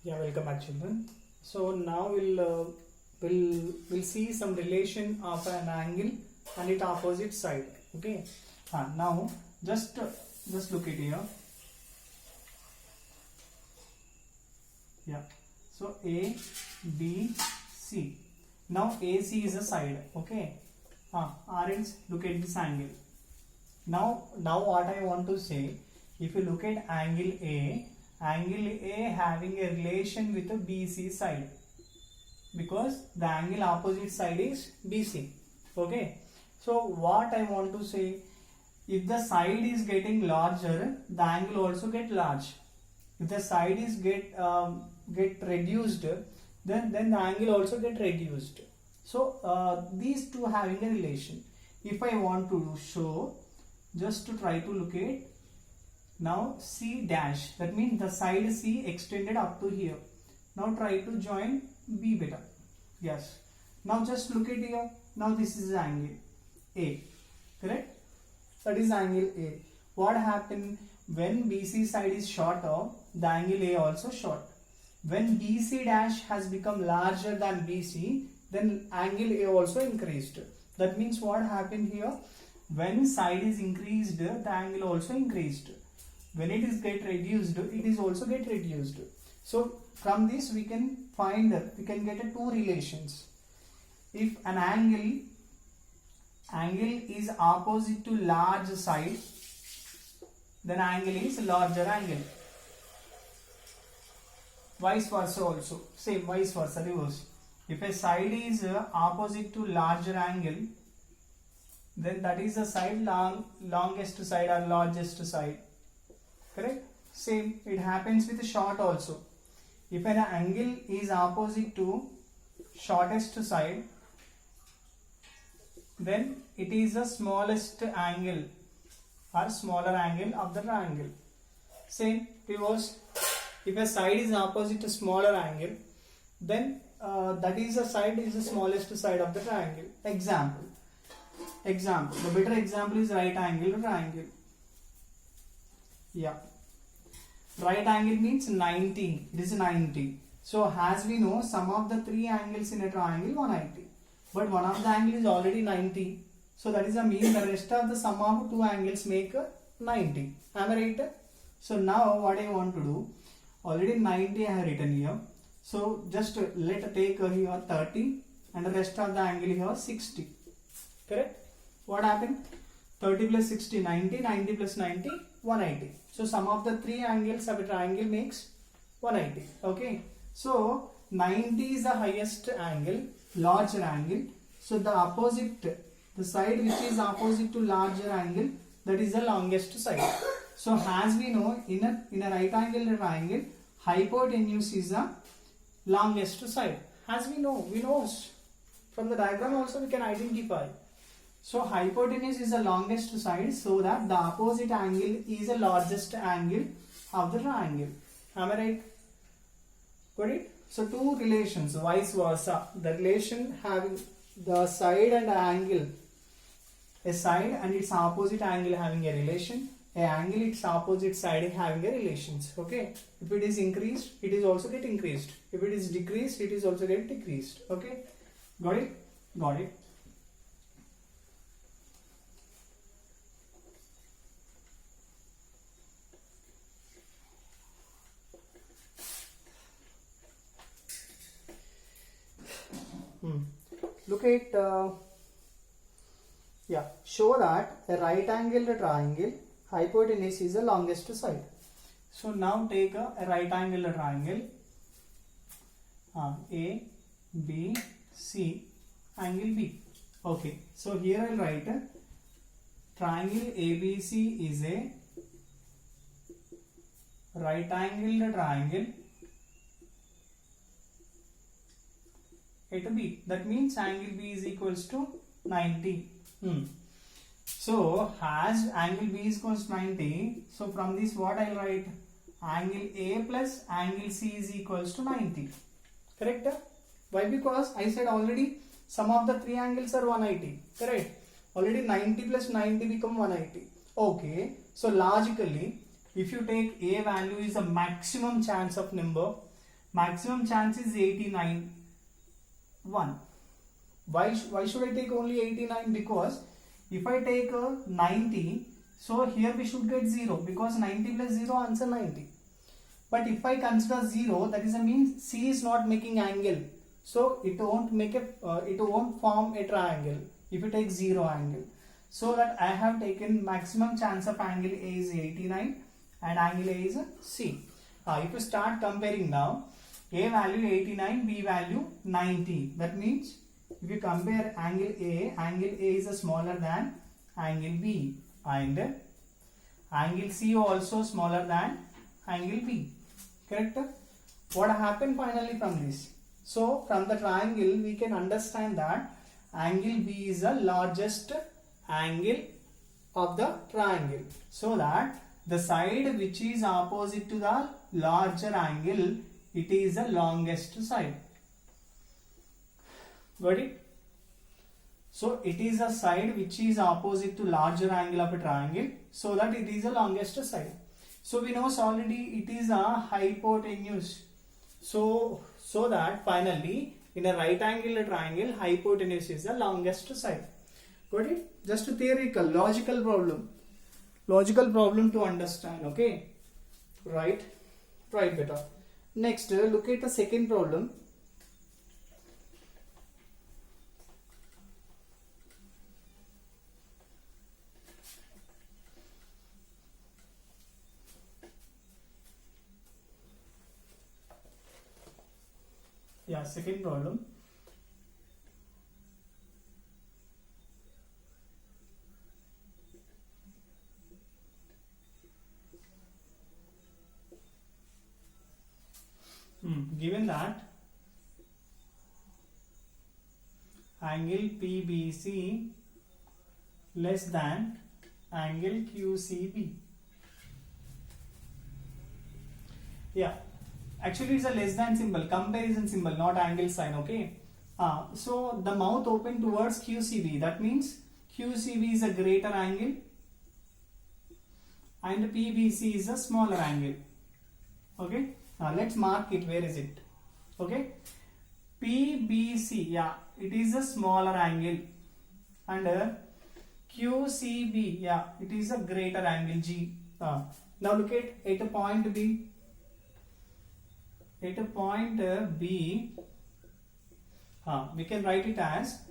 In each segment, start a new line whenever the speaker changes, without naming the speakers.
Yeah, welcome back, children. So now we'll see some relation of an angle and its opposite side. Okay. Now just look at here. Yeah. So A, B, C. Now AC is a side. Okay. Orange. Look at this angle. Now what I want to say, if you look at angle A having a relation with the BC side, because the angle opposite side is BC. Okay. So what I want to say, if the side is getting larger, the angle also get large. If the side is get reduced, then the angle also get reduced. So these two having a relation. If I want to show, just to try to look at now C dash, that means the side C extended up to here. Now try to join B beta. Yes. Now just look at here. Now this is angle A. Correct? That is angle A. What happened when BC side is shorter? The angle A also short. When BC dash has become larger than BC, then angle A also increased. That means what happened here? When side is increased, the angle also increased. When it is get reduced, it is also get reduced. So from this we can get two relations. If an angle is opposite to large side, then angle is larger angle. Vice versa also. Same, vice versa, reverse. If a side is opposite to larger angle, then that is the side longest side or largest side. Correct? Same, it happens with short also. If an angle is opposite to shortest side, then it is the smallest angle or smaller angle of the triangle. Same, reverse. If a side is opposite to smaller angle, then that is the side is the smallest side of the triangle. Example. The better example is right angle triangle. Yeah. Right angle means 90. It is 90. So as we know, sum of the three angles in a triangle 190. But one of the angle is already 90. So that is the mean the rest of the sum of two angles make 90. Am I right? So now what I want to do, already 90 I have written here. So just let take here 30 and the rest of the angle here 60. Correct? What happened? 30 plus 60, 90, 90 plus 90, 180. So sum of the three angles of a triangle makes 180. Okay. So 90 is the highest angle, larger angle. So the opposite, the side which is opposite to larger angle, that is the longest side. So as we know, in a right angle triangle, hypotenuse is the longest side. As we know from the diagram also we can identify. So hypotenuse is the longest side, so that the opposite angle is the largest angle of the triangle. Am I right? Got it? So two relations, vice versa. The relation having the side and the angle, a side and its opposite angle having a relation, a angle its opposite side having a relations. Okay. If it is increased, it is also get increased. If it is decreased, it is also get decreased. Okay. Got it? Got it. Look at show that a right angled triangle hypotenuse is the longest side. So now take a right angled triangle A, B, C, angle B. Okay, so here I will write triangle ABC is a right angled triangle A to B. That means angle B is equals to 90. So as angle B is equals to 90, so from this what I will write? Angle A plus angle C is equals to 90. Correct? Why? Because I said already sum of the three angles are 180. Correct? Already 90 plus 90 become 180. Okay. So logically, if you take A value is the maximum chance of number, maximum chance is 89 1. Why should I take only 89? Because if I take 90, so here we should get 0, because 90 plus 0 answer 90. But if I consider 0, that is a means C is not making angle, so it won't make it won't form a triangle if you take 0 angle. So that I have taken maximum chance of angle A is 89 and angle A is C. If you start comparing now, A value 89, B value 90. That means if you compare angle A is smaller than angle B, and angle C also smaller than angle B. Correct? What happened finally from this? So from the triangle we can understand that angle B is the largest angle of the triangle, so that the side which is opposite to the larger angle, it is the longest side. Got it? So it is a side which is opposite to larger angle of a triangle, so that it is the longest side. So we know already it is a hypotenuse. So that finally in a right angle triangle, hypotenuse is the longest side. Got it? Just a theoretical, logical problem to understand. Okay, right beta. Next, look at the second problem. Yeah, second problem. Given that angle PBC less than angle QCB. Yeah, actually it's a less than symbol, comparison symbol, not angle sign. Okay. So the mouth open towards QCB, that means QCB is a greater angle and PBC is a smaller angle. Okay. Let's mark it. Where is it? Okay. PBC, yeah, it is a smaller angle, and QCB, yeah, it is a greater angle G. Now look at a point B. At a point B, we can write it as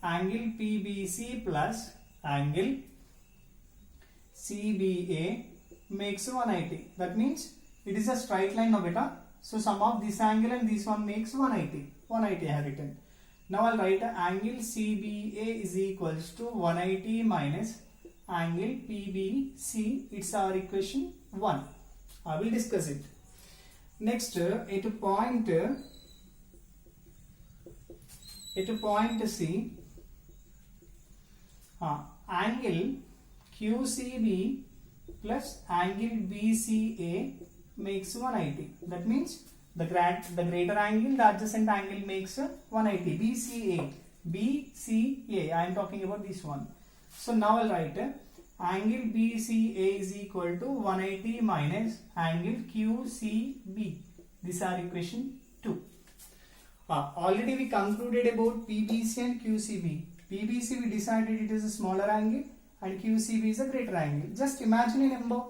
angle PBC plus angle CBA makes 180. That means it is a straight line, no beta. So sum of this angle and this one makes 180. 180 I have written. Now I'll write angle CBA is equals to 180 minus angle PBC. It's our equation 1. I will discuss it. Next, at a point C, angle QCB plus angle BCA makes 180. That means the greater angle, the adjacent angle makes 180. BCA. I am talking about this one. So now I'll write angle BCA is equal to 180 minus angle QCB. This is our equation 2. Already we concluded about PBC and QCB. PBC we decided it is a smaller angle and QCB is a greater angle. Just imagine a number.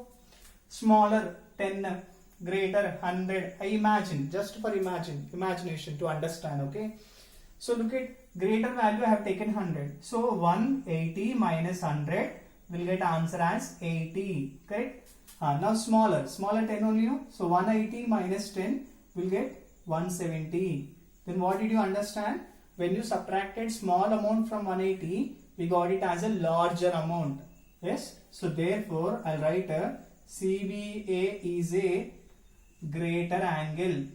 Smaller 10, greater 100. I imagine, just for imagination to understand. Okay. So look at greater value I have taken 100. So 180 minus 100 will get answer as 80. Correct? Now smaller 10 only, no? So 180 minus 10 will get 170. Then what did you understand? When you subtracted small amount from 180, we got it as a larger amount. Yes? So therefore I'll write CBA is a greater angle.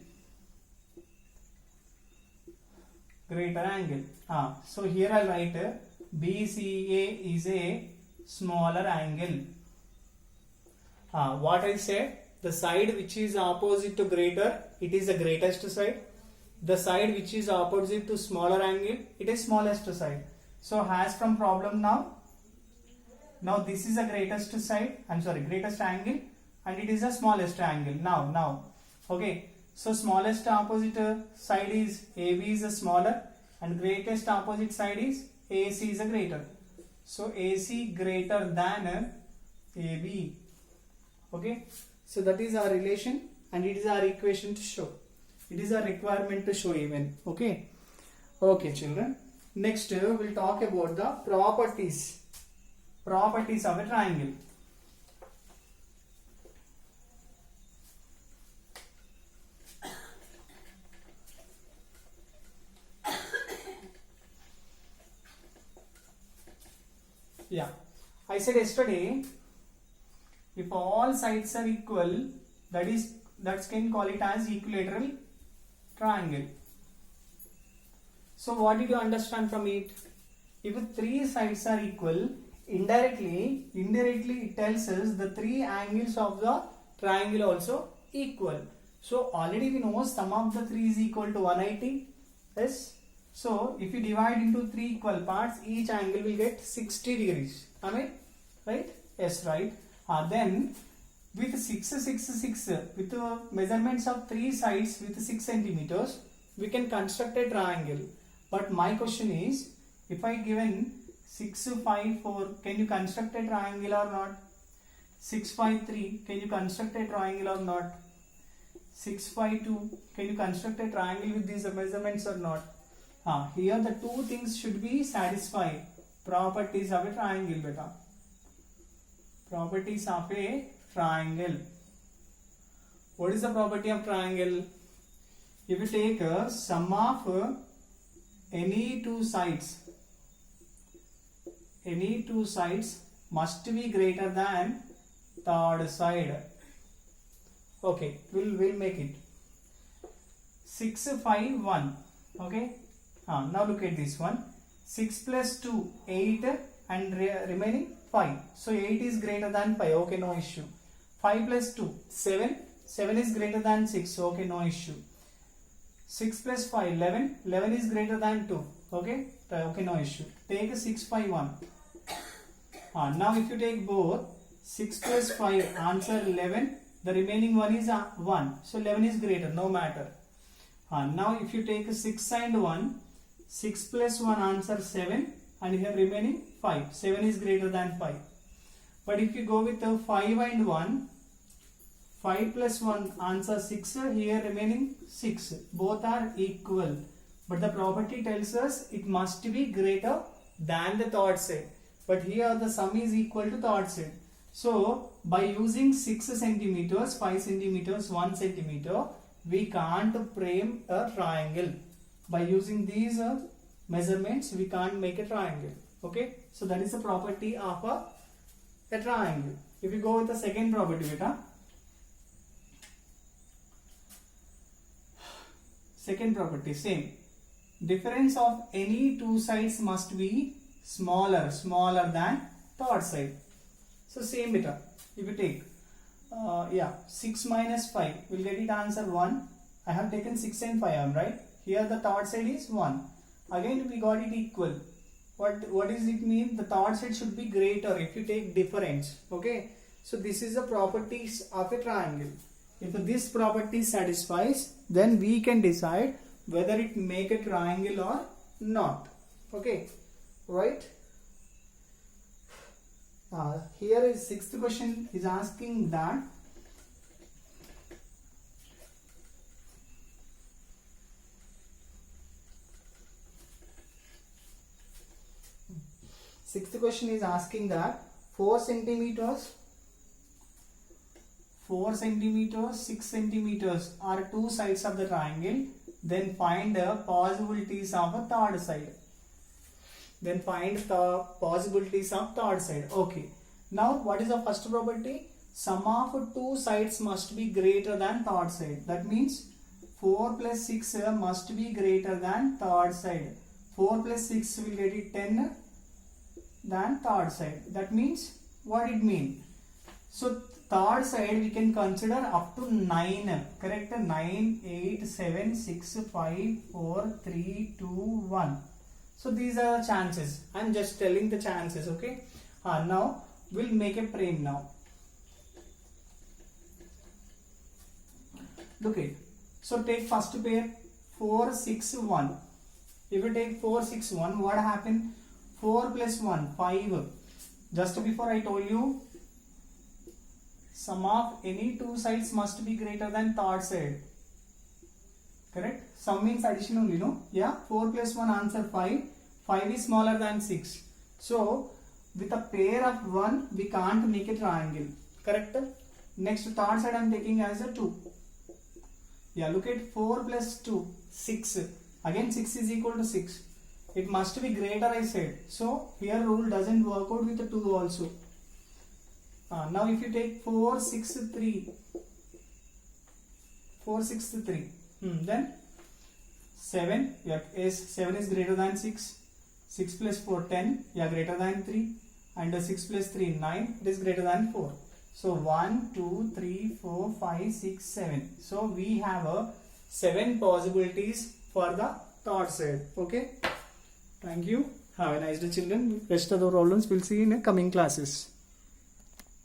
So here I'll write BCA is a smaller angle. What I said, the side which is opposite to greater, it is the greatest side. The side which is opposite to smaller angle, it is smallest side. So as from problem now this is the greatest side, greatest angle, and it is the smallest angle now. Okay, So smallest opposite side is AB is a smaller and greatest opposite side is AC is a greater. So AC greater than AB. Okay. So that is our relation and it is our equation to show. It is a requirement to show even. Okay. Okay children. Next we will talk about the properties. Properties of a triangle. Yeah, I said yesterday, if all sides are equal, that can call it as equilateral triangle. So what did you understand from it? If three sides are equal, indirectly it tells us the three angles of the triangle also equal. So already we know sum of the three is equal to 180. Yes. So if you divide into three equal parts, each angle will get 60 degrees. Am I right? Yes, right. Then with 6 with measurements of three sides with 6 centimeters, we can construct a triangle. But my question is, if I given 6, 5, 4, can you construct a triangle or not? 6, 5, 3, can you construct a triangle or not? 6, 5, 2, can you construct a triangle with these measurements or not? Here the two things should be satisfied. Properties of a triangle, beta. Properties of a triangle. What is the property of triangle? If you take a sum of any two sides must be greater than third side. Okay, we'll make it 6, 5, 1. Okay. Now look at this one. 6 plus 2, 8 and remaining 5. So 8 is greater than 5. Okay, no issue. 5 plus 2, 7. 7 is greater than 6. Okay, no issue. 6 plus 5, 11. 11 is greater than 2. Okay, okay, no issue. Take 6, 5, 1. Now if you take both 6 plus 5, answer 11. The remaining one is 1. So 11 is greater, no matter. Now if you take 6 and 1, 6 plus 1 answer 7 and here remaining 5. 7 is greater than 5. But if you go with 5 and 1, 5 plus 1 answer 6, here remaining 6. Both are equal. But the property tells us it must be greater than the third side. But here the sum is equal to third side. So by using 6 centimeters, 5 centimeters, 1 centimeter, we can't frame a triangle. By using these measurements, we can't make a triangle. Okay, so that is the property of a triangle. If you go with the second property, beta. Second property, same. Difference of any two sides must be smaller than third side. So same beta. If you take 6 minus 5, we'll get it answer 1. I have taken 6 and 5, am right? Here the third side is 1. Again we got it equal. What does it mean? The third side should be greater if you take difference. Okay. So this is the properties of a triangle. If this property satisfies, then we can decide whether it make a triangle or not. Okay. Right. Here is sixth question is asking that sixth question is asking that 4 centimeters, 6 centimeters are two sides of the triangle. Then find the possibilities of a third side. Then find the possibilities of third side. Okay. Now what is the first property? Sum of two sides must be greater than third side. That means 4 plus 6 must be greater than third side. 4 plus 6 will get it 10 than third side. That means what it means? So third side we can consider up to 9. Correct? 9, 8, 7, 6, 5, 4, 3, 2, 1. So these are the chances. I am just telling the chances. Okay. Now we'll make a frame now. Look it. So take first pair 4, 6, 1. If you take 4, 6, 1, what happened? 4 plus 1, 5. Just before I told you, sum of any two sides must be greater than third side. Correct? Sum means addition only, no? Yeah, 4 plus 1 answer 5. 5 is smaller than 6. So, with a pair of 1, we can't make a triangle. Correct? Next, third side I am taking as a 2. Yeah, look at 4 plus 2, 6. Again 6 is equal to 6. It must be greater, I said. So, here rule doesn't work out with the 2 also. Now, if you take 4, 6, 3. 4, 6, 3. Then 7. Yeah, 7 is greater than 6. 6 plus 4, 10. Yeah, greater than 3. And 6 plus 3, 9. It is greater than 4. So 1, 2, 3, 4, 5, 6, 7. So we have 7 possibilities for the third side. Okay. Thank you. Have a nice day, children. Rest of the problems we'll see in the coming classes.